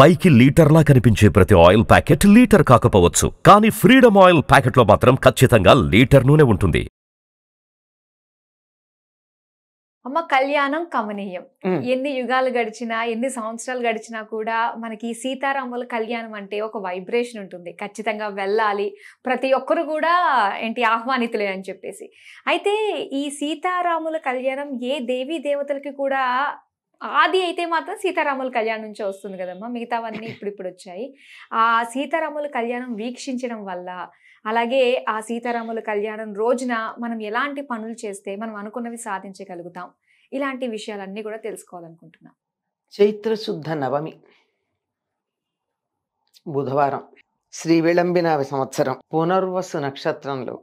పైకి లీటర్లా కనిపించే ప్రతి ఆయిల్ ప్యాకెట్ లీటర్ కాకపోవచ్చు, కానీ ఫ్రీడమ్ ఆయిల్ ప్యాకెట్లో మాత్రం ఖచ్చితంగా లీటర్ నూనె ఉంటుంది. అమ్మ, కళ్యాణం కమనీయం. ఎన్ని యుగాలు గడిచినా, ఎన్ని సంవత్సరాలు గడిచినా కూడా మనకి సీతారాముల కళ్యాణం అంటే ఒక వైబ్రేషన్ ఉంటుంది. ఖచ్చితంగా వెళ్ళాలి, ప్రతి ఒక్కరు కూడా ఆహ్వానితులే అని చెప్పేసి. అయితే ఈ సీతారాముల కళ్యాణం ఏ దేవీ దేవతలకి కూడా ఆది అయితే మాత్రం సీతారాముల కళ్యాణం నుంచే వస్తుంది కదమ్మా. మిగతావన్నీ ఇప్పుడు వచ్చాయి. ఆ సీతారాముల కళ్యాణం వీక్షించడం వల్ల, అలాగే ఆ సీతారాముల కళ్యాణం రోజున మనం ఎలాంటి పనులు చేస్తే మనం అనుకున్నవి సాధించగలుగుతాం, ఇలాంటి విషయాలన్నీ కూడా తెలుసుకోవాలనుకుంటున్నాం. చైత్ర శుద్ధ నవమి బుధవారం, శ్రీ విళంబినామ సంవత్సరం, పునర్వసు నక్షత్రంలో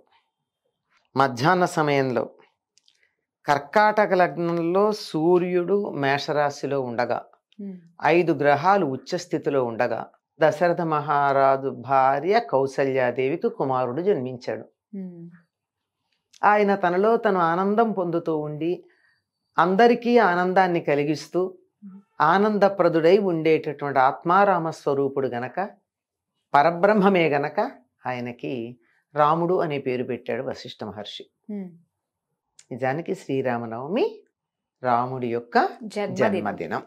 మధ్యాహ్న సమయంలో కర్కాటక లగ్నంలో సూర్యుడు మేషరాశిలో ఉండగా 5 గ్రహాలు ఉచ్చస్థితిలో ఉండగా దశరథ మహారాజు భార్య కౌసల్యాదేవికి కుమారుడు జన్మించాడు. ఆయన తనలో తను ఆనందం పొందుతూ ఉండి అందరికీ ఆనందాన్ని కలిగిస్తూ ఆనందప్రదుడై ఉండేటటువంటి ఆత్మారామ స్వరూపుడు గనక, పరబ్రహ్మమే గనక ఆయనకి రాముడు అనే పేరు పెట్టాడు వశిష్ఠ మహర్షి. నిజానికి శ్రీరామనవమి రాముడి యొక్క జన్మదినం.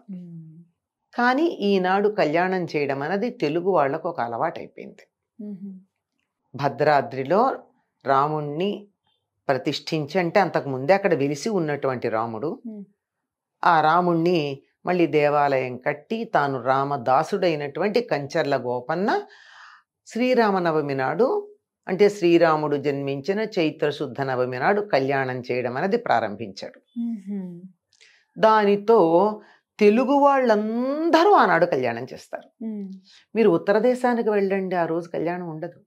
కానీ ఈనాడు కళ్యాణం చేయడం అనేది తెలుగు వాళ్లకు ఒక అలవాటైపోయింది. భద్రాద్రిలో రాముణ్ణి ప్రతిష్ఠించి, అంటే అంతకు ముందే అక్కడ వెలిసి ఉన్నటువంటి రాముడు, ఆ రాముణ్ణి మళ్ళీ దేవాలయం కట్టి తాను రామదాసుడైనటువంటి కంచర్ల గోపన్న శ్రీరామనవమి నాడు, అంటే శ్రీరాముడు జన్మించిన చైత్ర శుద్ధ నవమి నాడు కళ్యాణం చేయడం అనేది ప్రారంభించాడు. దానితో తెలుగు వాళ్ళందరూ ఆనాడు కళ్యాణం చేస్తారు. మీరు ఉత్తర దేశానికి వెళ్ళండి, ఆ రోజు కళ్యాణం ఉండదు.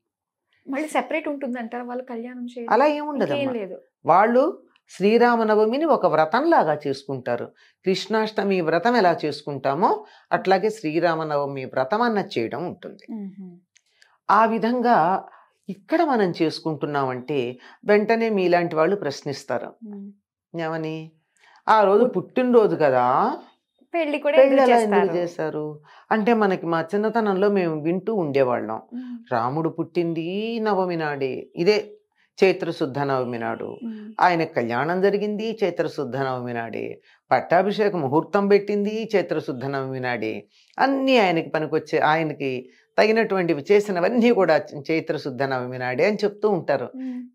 మళ్ళీ సెపరేట్ ఉంటుంది అంటారు వాళ్ళు కళ్యాణం చేయడం. అలా ఏముండదు. వాళ్ళు శ్రీరామనవమిని ఒక వ్రతంలాగా చేసుకుంటారు. కృష్ణాష్టమి వ్రతం ఎలా చేసుకుంటామో అట్లాగే శ్రీరామనవమి వ్రతం అన్నది చేయడం ఉంటుంది. ఆ విధంగా ఇక్కడ మనం చేసుకుంటున్నామంటే వెంటనే మీలాంటి వాళ్ళు ప్రశ్నిస్తారు, ఏమని, ఆ రోజు పుట్టినరోజు కదా, పెళ్లి ఎలా ఎందుకు చేశారు అంటే, మనకి మా చిన్నతనంలో మేము వింటూ ఉండేవాళ్ళం, రాముడు పుట్టింది నవమి నాడే, ఇదే చైత్ర శుద్ధ నవమి నాడు, ఆయన కళ్యాణం జరిగింది చైత్ర శుద్ధ నవమి నాడే, పట్టాభిషేక ముహూర్తం పెట్టింది చైత్ర శుద్ధ నవమి నాడే, అన్నీ ఆయనకి పనికొచ్చే, ఆయనకి తగినటువంటివి చేసినవన్నీ కూడా చైత్ర శుద్ధ నవమి నాడే అని చెప్తూ ఉంటారు.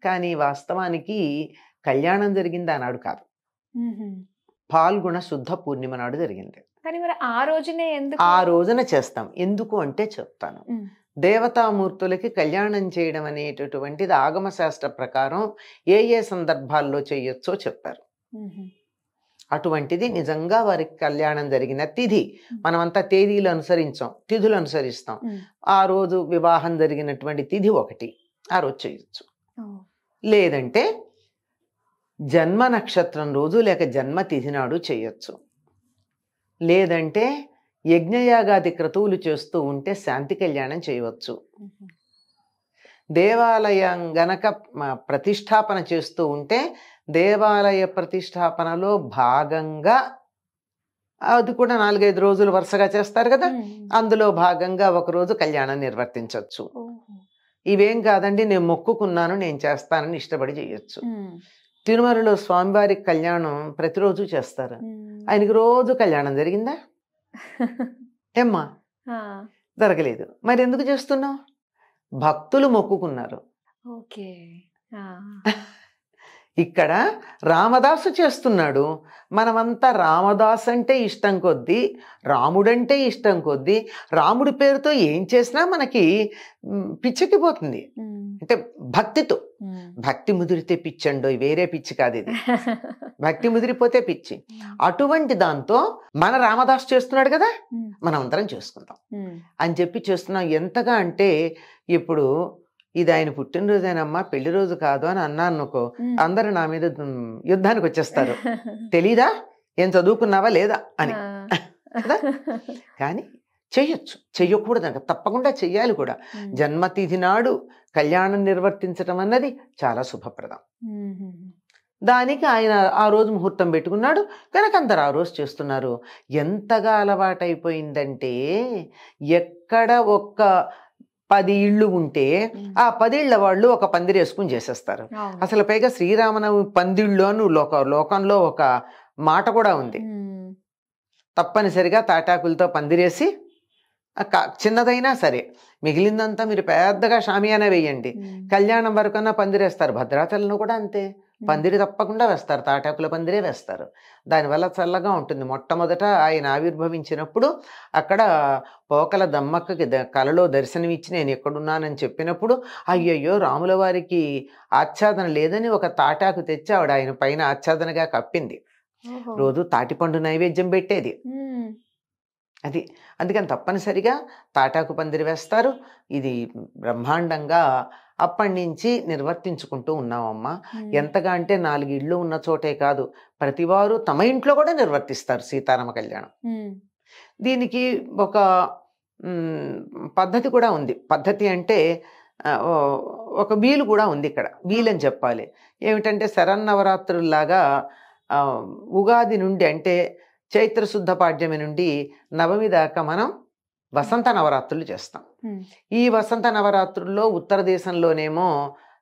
కానీ వాస్తవానికి కళ్యాణం జరిగింది ఆనాడు కాదు, పాల్గొన శుద్ధ పూర్ణిమ నాడు జరిగింది. ఆ రోజున చేస్తాం. ఎందుకు అంటే చెప్తాను. దేవతామూర్తులకి కళ్యాణం చేయడం అనేటటువంటిది ఆగమశాస్త్ర ప్రకారం ఏ సందర్భాల్లో చేయొచ్చో చెప్పారు. అటువంటిది నిజంగా వారికి కళ్యాణం జరిగిన తిథి, మనమంతా తేదీలు అనుసరించాం, తిథులు అనుసరిస్తాం. ఆ రోజు వివాహం జరిగినటువంటి తిథి ఒకటి, ఆ రోజు చేయొచ్చు. లేదంటే జన్మ నక్షత్రం రోజు లేక జన్మ తిథి నాడు చేయొచ్చు. లేదంటే యజ్ఞయాగాది క్రతువులు చేస్తూ ఉంటే శాంతి కళ్యాణం చేయవచ్చు. దేవాలయం గనక ప్రతిష్టాపన చేస్తూ ఉంటే దేవాలయ ప్రతిష్టాపనలో భాగంగా, అది కూడా 4-5 రోజులు వరుసగా చేస్తారు కదా, అందులో భాగంగా ఒకరోజు కళ్యాణం నిర్వర్తించవచ్చు. ఇవేం కాదండి, నేను మొక్కుకున్నాను నేను చేస్తానని ఇష్టపడి చేయొచ్చు. తిరుమలలో స్వామివారి కళ్యాణం ప్రతిరోజు చేస్తారు. ఆయనకి రోజు కళ్యాణం జరిగిందా? ఏమ్మా, జరగలేదు. మరి ఎందుకు చేస్తున్నావు? భక్తులు మొక్కుకున్నారు. ఇక్కడ రామదాసు చేస్తున్నాడు. మనమంతా రామదాసు అంటే ఇష్టం కొద్దీ, రాముడంటే ఇష్టం కొద్దీ, రాముడి పేరుతో ఏం చేసినా మనకి పిచ్చెక్కిపోతుంది. అంటే భక్తితో, భక్తి ముదిరితే పిచ్చండో, వేరే పిచ్చి కాదు ఇది, భక్తి ముదిరిపోతే పిచ్చి. అటువంటి దాంతో మన రామదాసు చేస్తున్నాడు కదా, మనం అందరం చేసుకుందాం అని చెప్పి చేస్తున్నాం. ఎంతగా అంటే, ఇప్పుడు ఇది ఆయన పుట్టినరోజేనమ్మా, పెళ్లి రోజు కాదు అని అన్నాను అనుకో, అందరూ నా మీద యుద్ధానికి వచ్చేస్తారు. తెలీదా, ఏం చదువుకున్నావా లేదా అని కదా. కానీ చెయ్యొచ్చు, చెయ్యకూడదంట, తప్పకుండా చెయ్యాలి కూడా. జన్మతిథి నాడు కళ్యాణం నిర్వర్తించడం అన్నది చాలా శుభప్రదం. దానికి ఆయన ఆ రోజు ముహూర్తం పెట్టుకున్నాడు కనుక అందరు ఆ రోజు చేస్తున్నారు. ఎంతగా అలవాటైపోయిందంటే ఎక్కడ ఒక్క 10 ఇళ్ళు ఉంటే ఆ 10 ఇళ్ళ వాళ్ళు ఒక పందిరేసుకుని చేసేస్తారు. అసలు పైగా శ్రీరామనవమి పందిళ్ళు అని లోకంలో ఒక మాట కూడా ఉంది. తప్పనిసరిగా తాటాకులతో పందిరేసి చిన్నదైనా సరే మిగిలిందంతా మీరు పెద్దగా షామియానా వేయండి, కళ్యాణం వరకన్నా పందిరేస్తారు. భద్రాచలంలో కూడా అంతే, పందిరి తప్పకుండా వేస్తారు, తాటాకుల పందిరే వేస్తారు. దానివల్ల చల్లగా ఉంటుంది. మొట్టమొదట ఆయన ఆవిర్భవించినప్పుడు అక్కడ పోకల దమ్మక్కకి కలలో దర్శనమిచ్చి నేను ఎక్కడున్నానని చెప్పినప్పుడు అయ్యయ్యో రాముల వారికి ఆచ్ఛాదన లేదని ఒక తాటాకు తెచ్చి ఆవిడ ఆయన పైన ఆచ్ఛాదనగా కప్పింది. రోజు తాటిపండు నైవేద్యం పెట్టేది అది. అందుకని తప్పనిసరిగా తాటాకు పందిరి వేస్తారు. ఇది బ్రహ్మాండంగా అప్పటి నుంచి నిర్వర్తించుకుంటూ ఉన్నామమ్మా. ఎంతగా అంటే 4 ఇళ్ళు ఉన్న చోటే కాదు, ప్రతివారు తమ ఇంట్లో కూడా నిర్వర్తిస్తారు సీతారామ కళ్యాణం. దీనికి ఒక పద్ధతి కూడా ఉంది. పద్ధతి అంటే ఒక వీలు కూడా ఉంది ఇక్కడ. వీలని చెప్పాలి. ఏమిటంటే శరన్నవరాత్రుల్లాగా ఉగాది నుండి అంటే చైత్రశుద్ధ పాడ్యమి నుండి నవమి దాకా మనం వసంత నవరాత్రులు చేస్తాం. ఈ వసంత నవరాత్రుల్లో ఉత్తర దేశంలోనేమో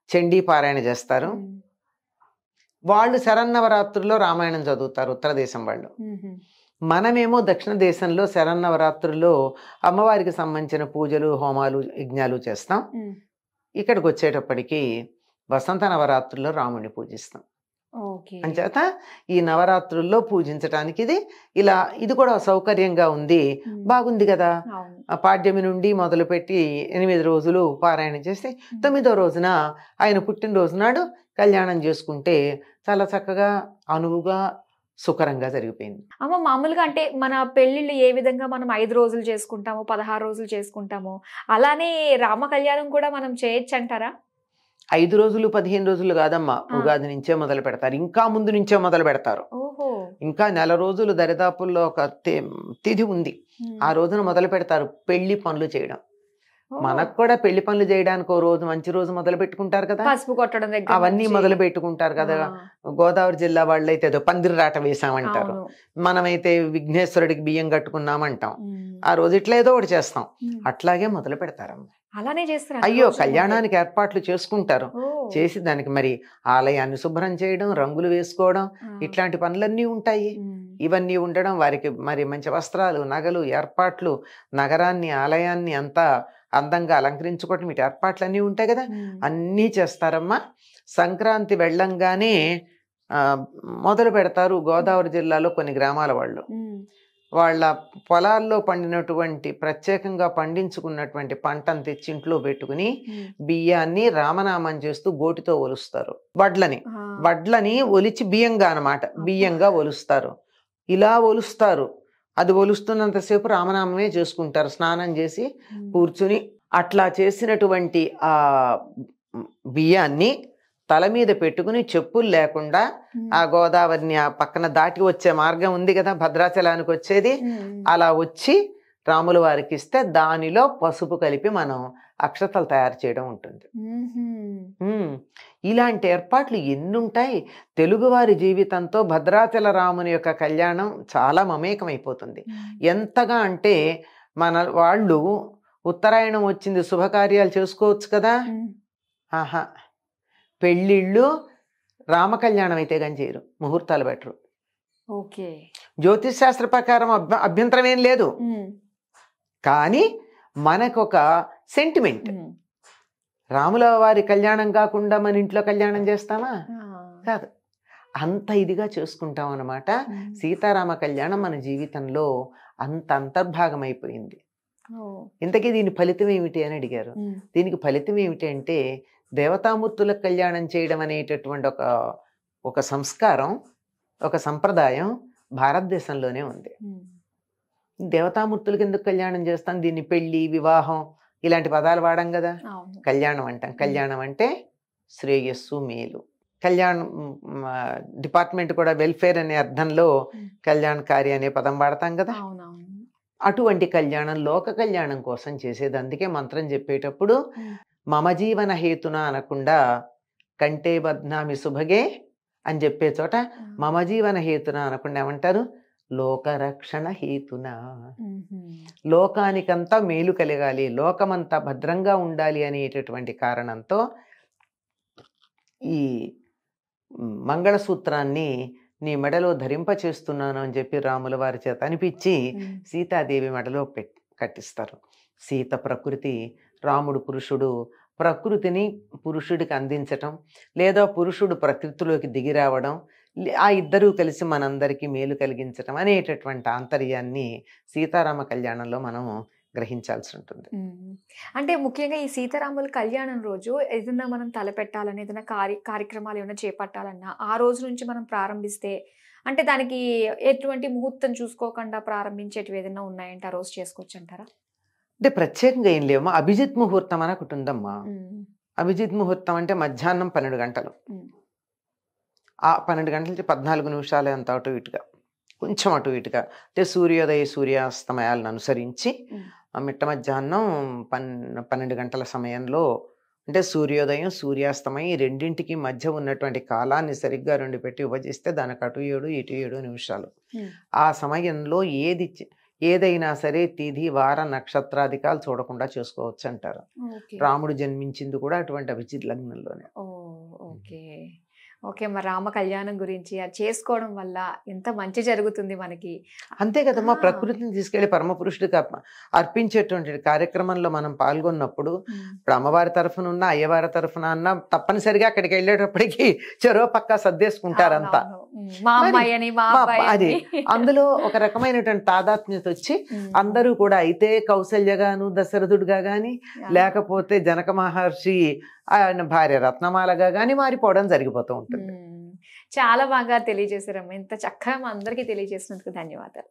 చండీ పారాయణ చేస్తారు. వాళ్ళు శరన్నవరాత్రుల్లో రామాయణం చదువుతారు ఉత్తర దేశం వాళ్ళు. మనమేమో దక్షిణ దేశంలో శరన్నవరాత్రుల్లో అమ్మవారికి సంబంధించిన పూజలు, హోమాలు, యజ్ఞాలు చేస్తాం. ఇక్కడికి వచ్చేటప్పటికి వసంత నవరాత్రుల్లో రాముడిని పూజిస్తాం. అంచేత ఈ నవరాత్రుల్లో పూజించటానికి ఇది కూడా సౌకర్యంగా ఉంది, బాగుంది కదా. పాడ్యమి నుండి మొదలుపెట్టి 8 రోజులు పారాయణ చేసి 9వ రోజున ఆయన పుట్టినరోజు నాడు కళ్యాణం చేసుకుంటే చాలా చక్కగా అనువుగా సుకరంగా జరిగిపోయింది. అమ్మ మామూలుగా అంటే మన పెళ్లిళ్ళు ఏ విధంగా మనం 5 రోజులు చేసుకుంటాము, 16 రోజులు చేసుకుంటాము, అలానే రామ కళ్యాణం కూడా మనం చేయొచ్చు అంటారా? 5 రోజులు 15 రోజులు కాదమ్మా, ఉగాది నుంచే మొదలు పెడతారు, ఇంకా ముందు నుంచే మొదలు పెడతారు. ఇంకా నెల రోజులు దరిదాపుల్లో ఒక తిథి ఉంది, ఆ రోజున మొదలు పెడతారు పెళ్లి పనులు చేయడం. మనకు కూడా పెళ్లి పనులు చేయడానికి ఓ రోజు మంచి రోజు మొదలు పెట్టుకుంటారు కదా, పసుపు కొట్టడం అవన్నీ మొదలు పెట్టుకుంటారు కదా. గోదావరి జిల్లా వాళ్ళు అయితే ఏదో పందిరి రాట వేసామంటారు, మనమైతే విఘ్నేశ్వరుడికి బియ్యం కట్టుకున్నామంటాం. ఆ రోజు ఇట్లా ఏదో ఒకటి చేస్తాం, అట్లాగే మొదలు పెడతారమ్మ. అలానే చేస్తారు. అయ్యో కళ్యాణానికి ఏర్పాట్లు చేసుకుంటారు, చేసి దానికి మరి ఆలయాన్ని శుభ్రం చేయడం, రంగులు వేసుకోవడం, ఇట్లాంటి పనులన్నీ ఉంటాయి. ఇవన్నీ ఉండడం, వారికి మరి మంచి వస్త్రాలు, నగలు, ఏర్పాట్లు, నగరాన్ని, ఆలయాన్ని అంతా అందంగా అలంకరించుకోవటం, ఇటు ఏర్పాట్లన్నీ ఉంటాయి కదా, అన్నీ చేస్తారమ్మా. సంక్రాంతి వెళ్ళంగానే మొదలు పెడతారు గోదావరి జిల్లాలో కొన్ని గ్రామాల వాళ్ళు. వాళ్ళ పొలాల్లో పండినటువంటి ప్రత్యేకంగా పండించుకున్నటువంటి పంటను తెచ్చి ఇంట్లో పెట్టుకుని బియ్యాన్ని రామనామం చేస్తూ గోటితో ఒలుస్తారు. వడ్లని ఒలిచి బియ్యంగా అన్నమాట, బియ్యంగా ఒలుస్తారు. ఇలా ఒలుస్తారు, అది ఒలుస్తున్నంతసేపు రామనామమే చేసుకుంటారు. స్నానం చేసి కూర్చుని అట్లా చేసినటువంటి ఆ బియ్యాన్ని తల మీద పెట్టుకుని చెప్పులు లేకుండా ఆ గోదావరిని ఆ పక్కన దాటి వచ్చే మార్గం ఉంది కదా భద్రాచలానికి వచ్చేది, అలా వచ్చి రాముల వారికి ఇస్తే దానిలో పసుపు కలిపి మనం అక్షతలు తయారు చేయడం ఉంటుంది. ఇలాంటి ఏర్పాట్లు ఎన్నుంటాయి. తెలుగువారి జీవితంతో భద్రాచల రాముని యొక్క కళ్యాణం చాలా మమేకమైపోతుంది. ఎంతగా అంటే మన వాళ్ళు ఉత్తరాయణం వచ్చింది, శుభకార్యాలు చేసుకోవచ్చు కదా, ఆహా పెళ్ళిళ్ళు రామ కళ్యాణం అయితే కానీ చేయరు, ముహూర్తాలు పెట్టరు. జ్యోతిష్ శాస్త్ర ప్రకారం అభ్యంతరం ఏం లేదు, కానీ మనకొక సెంటిమెంట్, రాముల వారి కళ్యాణం కాకుండా మన ఇంట్లో కళ్యాణం చేస్తామా? కాదు, అంత ఇదిగా చేసుకుంటాం అన్నమాట. సీతారామ కళ్యాణం మన జీవితంలో అంత అంతర్భాగం అయిపోయింది. ఇంతకీ దీని ఫలితం ఏమిటి అని అడిగారు. దీనికి ఫలితం ఏమిటి అంటే దేవతామూర్తుల కళ్యాణం చేయడం అనేటటువంటి ఒక సంస్కారం, ఒక సంప్రదాయం భారతదేశంలోనే ఉంది. దేవతామూర్తులకి ఎందుకు కళ్యాణం చేస్తాం? దీన్ని పెళ్లి, వివాహం ఇలాంటి పదాలు వాడాం కదా, కళ్యాణం అంటాం. కళ్యాణం అంటే శ్రేయస్సు, మేలు. కళ్యాణం డిపార్ట్మెంట్ కూడా వెల్ఫేర్ అనే అర్థంలో కళ్యాణకారి అనే పదం వాడతాం కదా. అటువంటి కళ్యాణం లోక కళ్యాణం కోసం చేసేది. అందుకే మంత్రం చెప్పేటప్పుడు మమ జీవన హేతున అనకుండా కంటే బధ్నామి శుభగే అని చెప్పే చోట మమ జీవన హేతున అనకుండా ఏమంటారు, లోకరక్షణ హేతున. లోకానికంతా మేలు కలగాలి, లోకమంతా భద్రంగా ఉండాలి అనేటటువంటి కారణంతో ఈ మంగళసూత్రాన్ని నీ మెడలో ధరింప చేస్తున్నాను అని చెప్పి రాముల వారి చేత అనిపించి సీతాదేవి మెడలో కట్టిస్తారు. సీత ప్రకృతి, రాముడు పురుషుడు. ప్రకృతిని పురుషుడికి అందించటం, లేదా పురుషుడు ప్రకృతిలోకి దిగి రావడం, ఆ ఇద్దరూ కలిసి మనందరికీ మేలు కలిగించటం అనేటటువంటి ఆంతర్యాన్ని సీతారామ కళ్యాణంలో మనం గ్రహించాల్సి ఉంటుంది. అంటే ముఖ్యంగా ఈ సీతారాముల కళ్యాణం రోజు ఏదైనా మనం తలపెట్టాలని, ఏదైనా కార్యక్రమాలు ఏమైనా చేపట్టాలన్నా ఆ రోజు నుంచి మనం ప్రారంభిస్తే, అంటే దానికి ఎటువంటి ముహూర్తం చూసుకోకుండా ప్రారంభించేటివి ఏదైనా ఉన్నాయంటే ఆ రోజు చేసుకోవచ్చు అంటారా? అంటే ప్రత్యేకంగా ఏం లేవమ్మా. అభిజిత్ ముహూర్తం అని ఒకటి ఉందమ్మా. అభిజిత్ ముహూర్తం అంటే మధ్యాహ్నం 12 గంటలు. ఆ 12 గంటల నుంచి 14 నిమిషాలు అంత అటు ఇటుగా, కొంచెం అటు ఇటుగా, అంటే సూర్యోదయ సూర్యాస్తమయాలను అనుసరించి మిట్ట మధ్యాహ్నం 12 గంటల సమయంలో, అంటే సూర్యోదయం సూర్యాస్తమయం ఈ రెండింటికి మధ్య ఉన్నటువంటి కాలాన్ని సరిగ్గా 2 పెట్టి విభజిస్తే దానికి అటు 7 ఇటు 7 నిమిషాలు. ఆ సమయంలో ఏదైనా సరే తిథి వార నక్షత్రాధికాలు చూడకుండా చేసుకోవచ్చు అంటారు. రాముడు జన్మించింది కూడా అటువంటి అభిజిత్ లగ్నంలోనే. Okay okay. మరి రామ కళ్యాణం గురించి అది చేసుకోవడం వల్ల ఎంత మంచి జరుగుతుంది మనకి. అంతే కదమ్మా, ప్రకృతిని తీసుకెళ్లి పరమపురుషుడికి అర్పించేటువంటి కార్యక్రమంలో మనం పాల్గొన్నప్పుడు, ఇప్పుడు అమ్మవారి తరఫున ఉన్న అయ్యవారి తరఫున అన్న తప్పనిసరిగా అక్కడికి వెళ్ళేటప్పటికి చెరో పక్క సర్దేసుకుంటారంతా. అది అందులో ఒక రకమైనటువంటి తాదాత్మ్యత వచ్చి అందరూ కూడా, అయితే కౌసల్యగాను దశరథుడుగా గాని, లేకపోతే జనక మహర్షి ఆయన భార్య రత్నమాలగా గాని మారిపోవడం జరిగిపోతూ ఉంటుంది. చాలా బాగా తెలియజేశారమ్మా. ఇంత చక్కగా మా అందరికీ తెలియజేసినందుకు ధన్యవాదాలు.